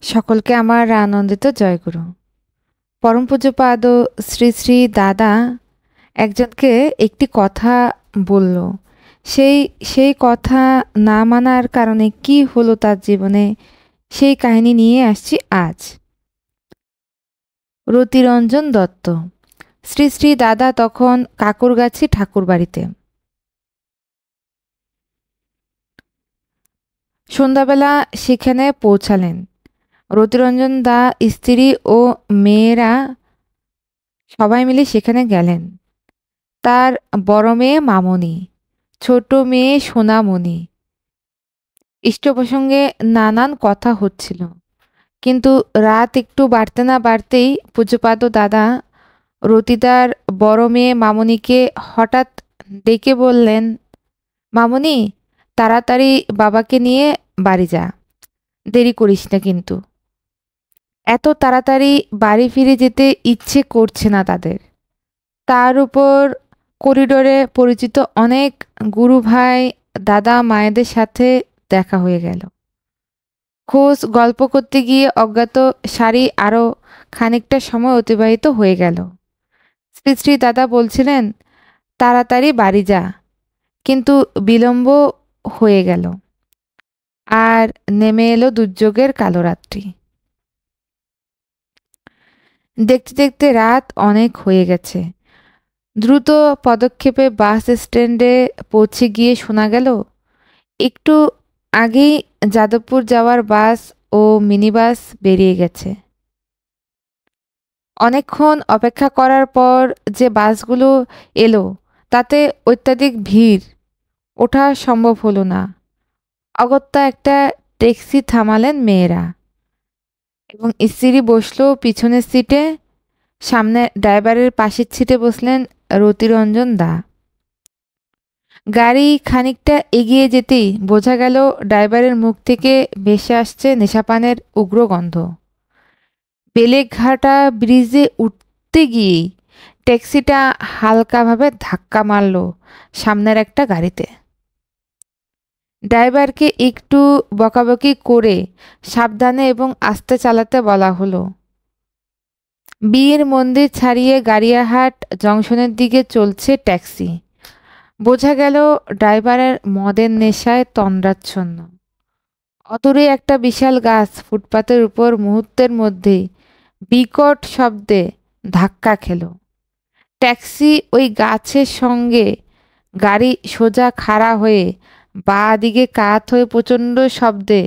সকলকে আমার আনন্দিত জয়গুরু। পরম পূজ্যপাদ শ্রী শ্রী দাদা একজনকে একটি কথা বলল। সেই সেই কথা না মানার কারণে কি হলো তার জীবনে, সেই কাহিনী নিয়ে আসছি আজ। রতিরঞ্জন দত্ত। শ্রী শ্রী দাদা তখন কাকুরগাছি ঠাকুর বাড়িতে। সন্ধ্যাবেলা সেখানে পৌঁছালেন। রতিরঞ্জন দা, স্ত্রী ও মেয়েরা সবাই মিলে সেখানে গেলেন। তার বড় মেয়ে মামনি, ছোট মেয়ে সোনামণি। ইষ্টপ্রসঙ্গে নানান কথা হচ্ছিল, কিন্তু রাত একটু বাড়তে না বাড়তেই পূজ্যপাদ দাদা রতিদার বড় মেয়ে মামনিকে হঠাৎ ডেকে বললেন, মামনি, তাড়াতাড়ি বাবাকে নিয়ে বাড়ি যা, দেরি করিস না কিন্তু। এত তাড়াতাড়ি বাড়ি ফিরে যেতে ইচ্ছে করছে না তাদের। তার উপর করিডোরে পরিচিত অনেক গুরু ভাই দাদা মায়েদের সাথে দেখা হয়ে গেল। খোঁজ গল্প করতে গিয়ে অজ্ঞাত সারি আরও খানিকটা সময় অতিবাহিত হয়ে গেল। শ্রী শ্রী দাদা বলছিলেন, তাড়াতাড়ি বাড়ি যা, কিন্তু বিলম্ব হয়ে গেল। আর নেমে এলো দুর্যোগের কালো রাত্রি। দেখতে দেখতে রাত অনেক হয়ে গেছে। দ্রুত পদক্ষেপে বাস স্ট্যান্ডে পৌঁছে গিয়ে শোনা গেল একটু আগেই যাদবপুর যাওয়ার বাস ও মিনি বাস বেরিয়ে গেছে। অনেকক্ষণ অপেক্ষা করার পর যে বাসগুলো এলো তাতে অত্যাধিক ভিড়, ওঠা সম্ভব হলো না। অগত্যা একটা ট্যাক্সি থামালেন মেয়েরা এবং স্ত্রী বসলো পিছনের সিটে। সামনে ড্রাইভারের পাশের সিটে বসলেন রতিরঞ্জন দা। গাড়ি খানিকটা এগিয়ে যেতেই বোঝা গেল ড্রাইভারের মুখ থেকে ভেসে আসছে নেশাপানের উগ্র গন্ধ। বেলেঘাটা ব্রিজে উঠতে গিয়েই ট্যাক্সিটা হালকাভাবে ধাক্কা মারল সামনের একটা গাড়িতে। ড্রাইভারকে একটু বকাবকি করে সাবধানে এবং আস্তে চালাতে বলা হলো। বিয়ের মন্দির ছাড়িয়ে গাড়িয়াহাট জংশনের দিকে চলছে ট্যাক্সি। বোঝা গেল ড্রাইভারের মদের নেশায় তন্দ্রাচ্ছন্ন। অদূরে একটা বিশাল গাছ ফুটপাতের উপর মুহূর্তের মধ্যে বিকট শব্দে ধাক্কা খেল। ট্যাক্সি ওই গাছের সঙ্গে গাড়ি সোজা খাড়া হয়ে বাঁ দিকে কাত হয়ে প্রচণ্ড শব্দে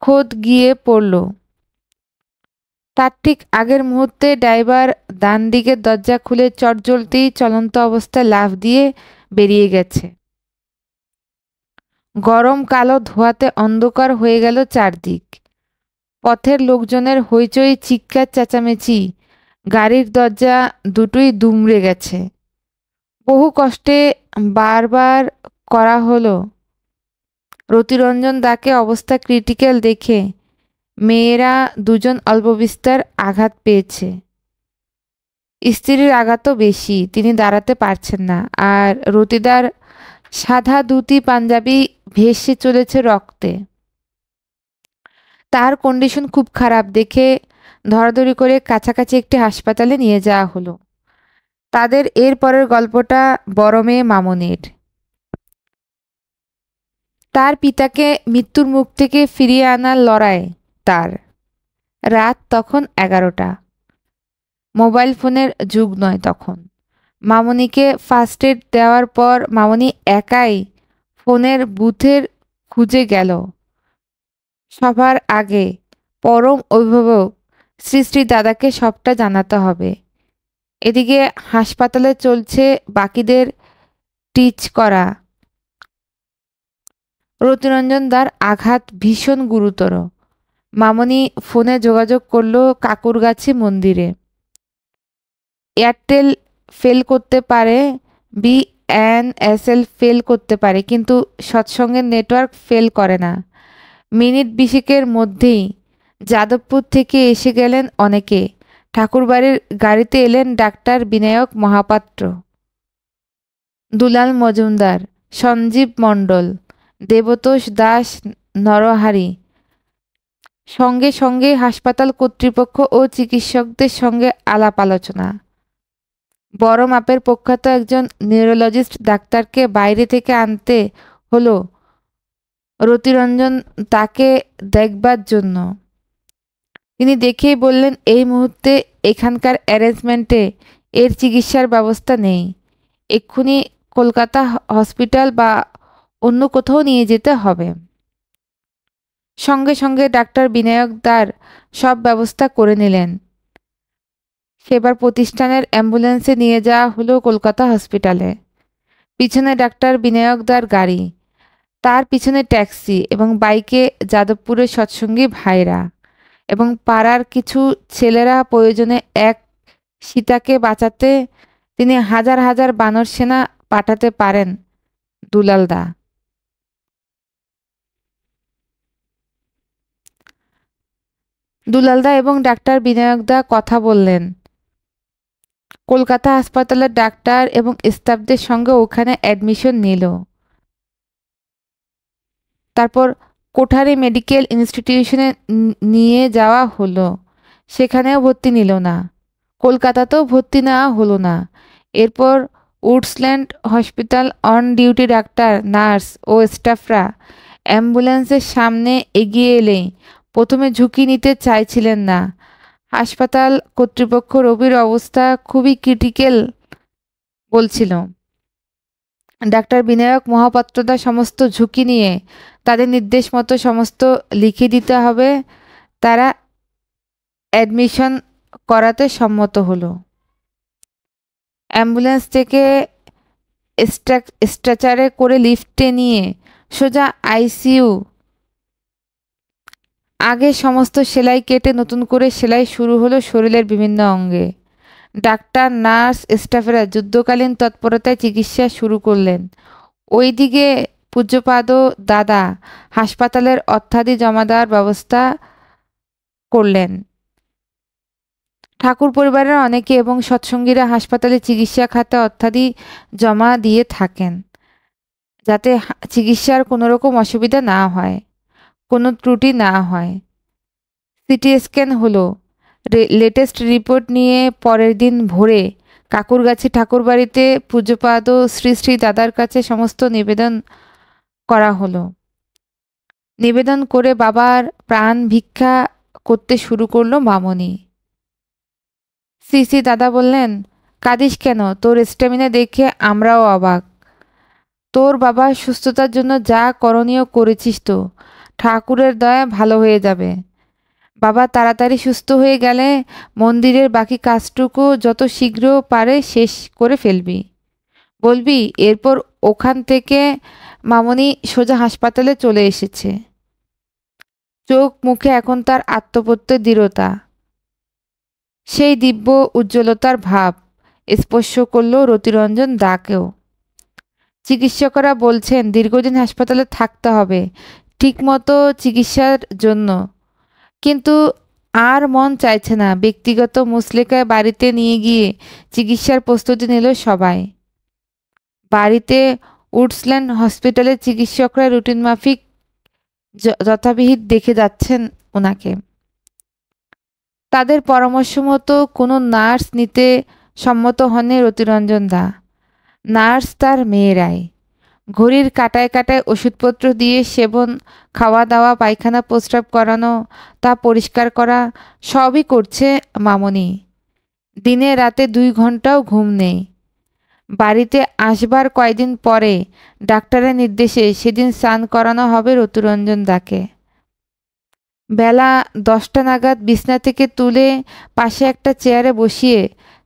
খোদ গিয়ে পড়ল। তার ঠিক আগের মুহূর্তে ড্রাইভার ডান দিকের দরজা খুলে চটজলতেই চলন্ত অবস্থায় লাফ দিয়ে বেরিয়ে গেছে। গরম কালো ধোঁয়াতে অন্ধকার হয়ে গেল চারদিক। পথের লোকজনের হইচই, চিৎকার চেঁচামেচি, গাড়ির দরজা দুটোই দুমড়ে গেছে। বহু কষ্টে বারবার করা হলো। রতিরঞ্জন দাকে অবস্থা ক্রিটিক্যাল দেখে মেয়েরা দুজন অল্পবিস্তর আঘাত পেয়েছে। স্ত্রীর আঘাতও বেশি, তিনি দাঁড়াতে পারছেন না। আর রতিদার সাদা ধুতি পাঞ্জাবি ভেসে চলেছে রক্তে। তার কন্ডিশন খুব খারাপ দেখে ধরাধরি করে কাছাকাছি একটি হাসপাতালে নিয়ে যাওয়া হলো। তাদের এর পরের গল্পটা বড় মেয়ে মামনির। তার পিতাকে মৃত্যুর মুখ থেকে ফিরিয়ে আনার লড়াই তার। রাত তখন 11টা। মোবাইল ফোনের যুগ নয় তখন। মামনিকে ফার্স্ট এড দেওয়ার পর মামনি একাই ফোনের বুথের খুঁজে গেল। সবার আগে পরম অভিভাবক শ্রী শ্রী দাদাকে সবটা জানাতে হবে। এদিকে হাসপাতালে চলছে বাকিদের টিচ করা। রতিরঞ্জন দার আঘাত ভীষণ গুরুতর। মামনি ফোনে যোগাযোগ করল কাকুরগাছি মন্দিরে। এয়ারটেল ফেল করতে পারে, বিএনএসএল ফেল করতে পারে, কিন্তু সৎসঙ্গের নেটওয়ার্ক ফেল করে না। মিনিট 20 মধ্যেই যাদবপুর থেকে এসে গেলেন অনেকে। ঠাকুরবাড়ির গাড়িতে এলেন ডাক্তার বিনায়ক মহাপাত্র, দুলাল মজুমদার, সঞ্জীব মণ্ডল, দেবতোষ দাস নরহারি, সঙ্গে সঙ্গে হাসপাতাল কর্তৃপক্ষ ও চিকিৎসকদের সঙ্গে আলাপ আলোচনা। বড় মাপের প্রখ্যাত একজন নিউরোলজিস্ট ডাক্তারকে বাইরে থেকে আনতে হলো রতিরঞ্জন তাকে দেখবার জন্য। তিনি দেখেই বললেন, এই মুহূর্তে এখানকার অ্যারেঞ্জমেন্টে এর চিকিৎসার ব্যবস্থা নেই, এক্ষুনি কলকাতা হসপিটাল বা অন্য কোথাও নিয়ে যেতে হবে। সঙ্গে সঙ্গে ডাক্তার বিনায়ক দার সব ব্যবস্থা করে নিলেন। সেবার প্রতিষ্ঠানের অ্যাম্বুলেন্সে নিয়ে যাওয়া হলো কলকাতা হসপিটালে। পিছনে ডাক্তার বিনায়ক দার গাড়ি, তার পিছনে ট্যাক্সি এবং বাইকে যাদবপুরের সৎসঙ্গী ভাইরা এবং পাড়ার কিছু ছেলেরা। প্রয়োজনে এক সীতাকে বাঁচাতে তিনি হাজার হাজার বানর সেনা পাঠাতে পারেন দুলালদা। দুলালদা এবং ডাক্তার বিনায়কদা কথা বললেন। কলকাতা হাসপাতালের ডাক্তার এবং স্টাফদের সঙ্গে ওখানে অ্যাডমিশন নিল। তারপর কোঠারি মেডিকেল ইনস্টিটিউশনে নিয়ে যাওয়া হলো, সেখানেও ভর্তি নিল না। কলকাতাতেও ভর্তি নেওয়া হলো না। এরপর Woodlands hospital on duty doctor, nurse ও স্টাফরা অ্যাম্বুলেন্সের সামনে এগিয়ে এলে প্রথমে ঝুঁকি নিতে চাইছিলেন না। হাসপাতাল কর্তৃপক্ষ রোগীর অবস্থা খুবই ক্রিটিক্যাল বলছিল। ডাক্তার বিনায়ক মহাপাত্রদা সমস্ত ঝুঁকি নিয়ে তাদের নির্দেশ মতো সমস্ত লিখে দিতে হবে। তারা অ্যাডমিশন করাতে সম্মত হলো। অ্যাম্বুলেন্স থেকে স্ট্রেচারে করে লিফটে নিয়ে সোজা আইসিইউ। আগে সমস্ত সেলাই কেটে নতুন করে সেলাই শুরু হলো শরীরের বিভিন্ন অঙ্গে। ডাক্তার, নার্স, স্টাফেরা যুদ্ধকালীন তৎপরতায় চিকিৎসা শুরু করলেন। ওইদিকে পূজ্যপাদ দাদা হাসপাতালের অর্থাদি জমা দেওয়ার ব্যবস্থা করলেন। ঠাকুর পরিবারের অনেকে এবং সৎসঙ্গীরা হাসপাতালে চিকিৎসা খাতে অর্থাদি জমা দিয়ে থাকেন, যাতে চিকিৎসার কোনো রকম অসুবিধা না হয়, কোনো ত্রুটি না হয়। সিটি স্ক্যান হলো। লেটেস্ট রিপোর্ট নিয়ে পরের দিন ভোরে কাকুরগাছি ঠাকুরবাড়িতে পূজ্যপাদ শ্রী শ্রী দাদার কাছে সমস্ত নিবেদন করা হলো। নিবেদন করে বাবার প্রাণ ভিক্ষা করতে শুরু করলো মামনি। শ্রী শ্রী দাদা বললেন, কাঁদিস কেন? তোর স্ট্যামিনা দেখে আমরাও অবাক। তোর বাবার সুস্থতার জন্য যা করণীয় করেছিস তো, ঠাকুরের দয়া ভালো হয়ে যাবে। বাবা তাড়াতাড়ি সুস্থ হয়ে গেলে মন্দিরের বাকি কাজটুকু যত শীঘ্র পারে শেষ করে ফেলবি। বলবি এরপর ওখান থেকে মামনি সোজা হাসপাতালে চলে এসেছে। চোখ মুখে এখন তার আত্মপ্রত্যয় দৃঢ়তা, সেই দিব্য উজ্জ্বলতার ভাব স্পর্শ করল রতিরঞ্জন দাকেও। চিকিৎসকরা বলছেন দীর্ঘদিন হাসপাতালে থাকতে হবে ঠিকমতো চিকিৎসার জন্য, কিন্তু আর মন চাইছে না। ব্যক্তিগত মুসলেকায় বাড়িতে নিয়ে গিয়ে চিকিৎসার প্রস্তুতি নিল সবাই। বাড়িতে উডসল্যান্ড হসপিটালের চিকিৎসকরা রুটিন মাফিক যথাবিহিত দেখে যাচ্ছেন ওনাকে। তাদের পরামর্শ মতো কোনো নার্স নিতে সম্মত হননি রতিরঞ্জন দা। নার্স তার মেয়েরাই। ঘড়ির কাটায় কাটায় ওষুধপত্র দিয়ে সেবন, খাওয়া দাওয়া, পায়খানা প্রস্রাব করানো, তা পরিষ্কার করা সবই করছে মামনি। দিনে রাতে 2 ঘন্টাও ঘুম নেই। বাড়িতে আসবার কয়দিন পরে ডাক্তারের নির্দেশে সেদিন স্নান করানো হবে রতিরঞ্জন দাকে। বেলা 10টা নাগাদ বিছনা থেকে তুলে পাশে একটা চেয়ারে বসিয়ে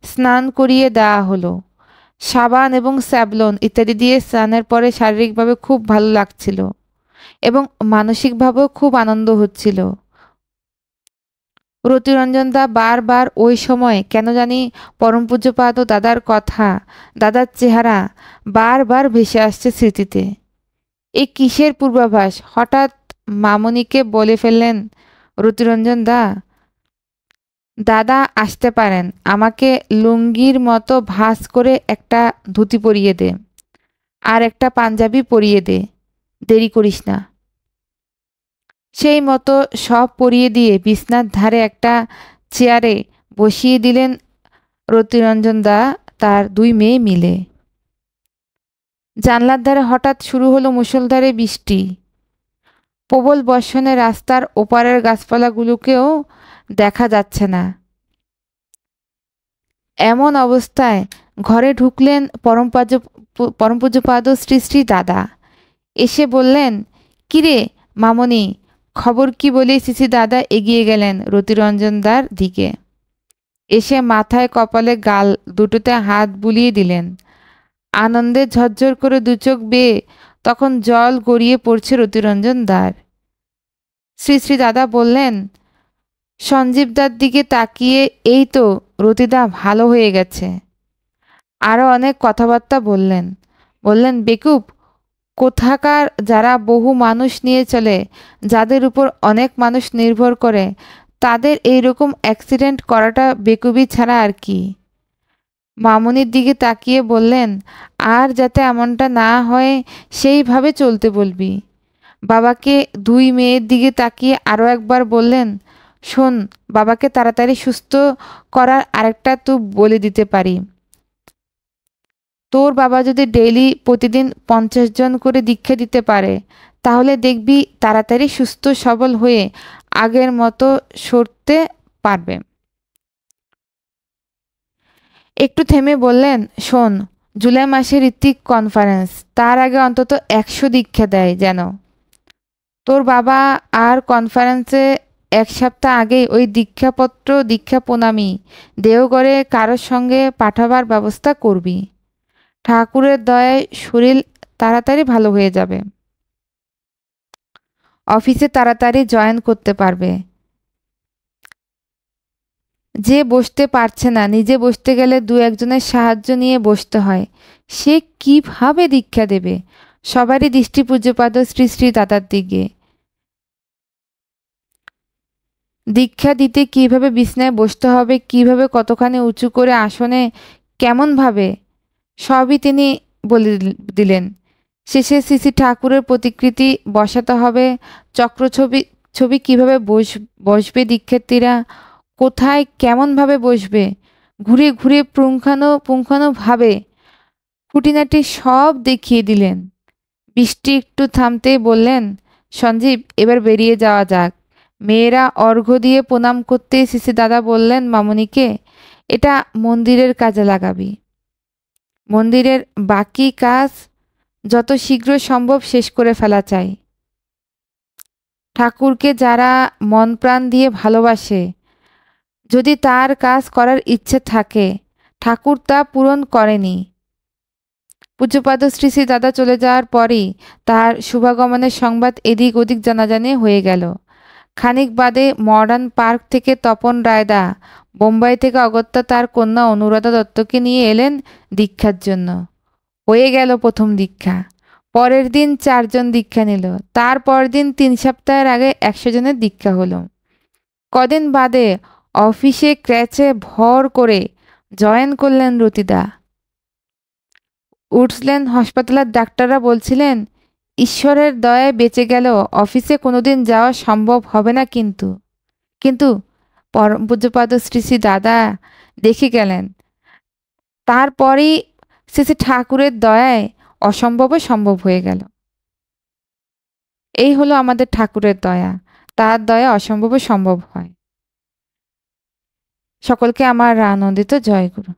স্নান করিয়ে দেওয়া হলো। সাবান এবং স্যাভলন ইত্যাদি দিয়ে স্নানের পরে শারীরিকভাবে খুব ভালো লাগছিল এবং মানসিকভাবেও খুব আনন্দ হচ্ছিল। রতিরঞ্জন দা বারবার ওই সময় কেন জানি পরম পূজ্যপাদ দাদার কথা, দাদার চেহারা বারবার ভেসে আসছে স্মৃতিতে। এই কিসের পূর্বাভাস? হঠাৎ মামনিকে বলে ফেললেন রতিরঞ্জন দা, দাদা আসতে পারেন, আমাকে লুঙ্গির মতো ভাঁজ করে একটা ধুতি পরিয়ে দে আর একটা পাঞ্জাবি পরিয়ে দে, দেরি করিস না। সেই মতো সব পরিয়ে দিয়ে বিছনার ধারে একটা চেয়ারে বসিয়ে দিলেন রতিরঞ্জন দা তার দুই মেয়ে মিলে। জানলার ধারে হঠাৎ শুরু হলো মুষলধারে বৃষ্টি। প্রবল বর্ষণে রাস্তার ওপারের গাছপালাগুলোকেও দেখা যাচ্ছে না। এমন অবস্থায় ঘরে ঢুকলেন পরমপূজ্যপাদ শ্রী শ্রী দাদা। এসে বললেন, কিরে মামনি, খবর কি? বলে শ্রী দাদা এগিয়ে গেলেন রতিরঞ্জনদার দিকে। এসে মাথায় কপালে গাল দুটোতে হাত বুলিয়ে দিলেন। আনন্দে ঝরঝর করে দুচোখ বেয়ে তখন জল গড়িয়ে পড়ছে রতিরঞ্জনদার। শ্রী শ্রী দাদা বললেন, সঞ্জীবদার দিকে তাকিয়ে, এই তো রতিদা ভালো হয়ে গেছে। আরও অনেক কথাবার্তা বললেন। বললেন, বেকুব কোথাকার যারা বহু মানুষ নিয়ে চলে, যাদের উপর অনেক মানুষ নির্ভর করে, তাদের এইরকম অ্যাক্সিডেন্ট করাটা বেকুবি ছাড়া আর কি। মামুনির দিকে তাকিয়ে বললেন, আর যাতে এমনটা না হয় সেইভাবে চলতে বলবি। বাবাকে দুই মেয়ের দিকে তাকিয়ে আরও একবার বললেন, শোন, বাবাকে তাড়াতাড়ি সুস্থ করার আরেকটা তো বলে দিতে পারি। তোর বাবা যদি ডেইলি প্রতিদিন 50 জন করে দীক্ষা দিতে পারে, তাহলে দেখবি তাড়াতাড়ি সুস্থ সবল হয়ে আগের মতো সরতে পারবে। একটু থেমে বললেন, শোন, জুলাই মাসে ঋত্বিক কনফারেন্স, তার আগে অন্তত 100 দীক্ষা দেয় যেন। তোর বাবা আর কনফারেন্সে 1 সপ্তাহ আগেই ওই দীক্ষাপত্র দীক্ষা প্রণামী দেওঘরে কারোর সঙ্গে পাঠাবার ব্যবস্থা করবি। ঠাকুরের দয়ায় শরীর তাড়াতাড়ি ভালো হয়ে যাবে, অফিসে তাড়াতাড়ি জয়েন করতে পারবে। যে বসতে পারছে না, নিজে বসতে গেলে দু একজনের সাহায্য নিয়ে বসতে হয়, সে কিভাবে দীক্ষা দেবে? সবারই দৃষ্টি পূজ্যপাদ শ্রী শ্রী দাদার দিকে। দীক্ষা দিতে কিভাবে বিছনায় বসতে হবে, কিভাবে কতখানি উঁচু করে আসনে কেমনভাবে, সবই তিনি বলে দিলেন। শেষে শ্রী ঠাকুরের প্রতিকৃতি বসাতে হবে, ছবি কিভাবে বসবে দীক্ষার্থীরা, কোথায় কেমনভাবে বসবে, ঘুরে ঘুরে পুঙ্খানুপুঙ্খানুভাবে খুঁটিনাটি সব দেখিয়ে দিলেন। বৃষ্টি একটু থামতেই বললেন, সঞ্জীব, এবার বেরিয়ে যাওয়া যাক। মেয়েরা অর্ঘ্য দিয়ে প্রণাম করতে শ্রী দাদা বললেন মামনিকে, এটা মন্দিরের কাজে লাগাবি। মন্দিরের বাকি কাজ যত শীঘ্র সম্ভব শেষ করে ফেলা চাই। ঠাকুরকে যারা মন প্রাণ দিয়ে ভালোবাসে, যদি তার কাজ করার ইচ্ছে থাকে, ঠাকুর তা পূরণ করেনি। পূজ্যপাদ শ্রী শ্রী দাদা চলে যাওয়ার পরই তার শুভাগমনের সংবাদ এদিক ওদিক জানাজানি হয়ে গেল। খানিক বাদে মডার্ন পার্ক থেকে তপন রায়দা, বোম্বাই থেকে অগত্যা তার কন্যা অনুরাধা দত্তকে নিয়ে এলেন দীক্ষার জন্য। হয়ে গেল প্রথম দীক্ষা। পরের দিন 4 জন দীক্ষা নিল। তারপর দিন 3 সপ্তাহের আগে 100 জনের দীক্ষা হলো। কদিন বাদে অফিসে ক্র্যাচে ভর করে জয়েন করলেন রতিদা। উঠলেন হাসপাতালের ডাক্তাররা বলছিলেন, ঈশ্বরের দয়ায় বেঁচে গেল, অফিসে কোনোদিন যাওয়া সম্ভব হবে না। কিন্তু পরম পূজ্যপাদ শ্রী শ্রী দাদা দেখে গেলেন। তারপরেই শ্রী ঠাকুরের দয়ায় অসম্ভবও সম্ভব হয়ে গেল। এই হলো আমাদের ঠাকুরের দয়া, তার দয়া অসম্ভবও সম্ভব হয়। সকলকে আমার আনন্দিত জয়গুরু।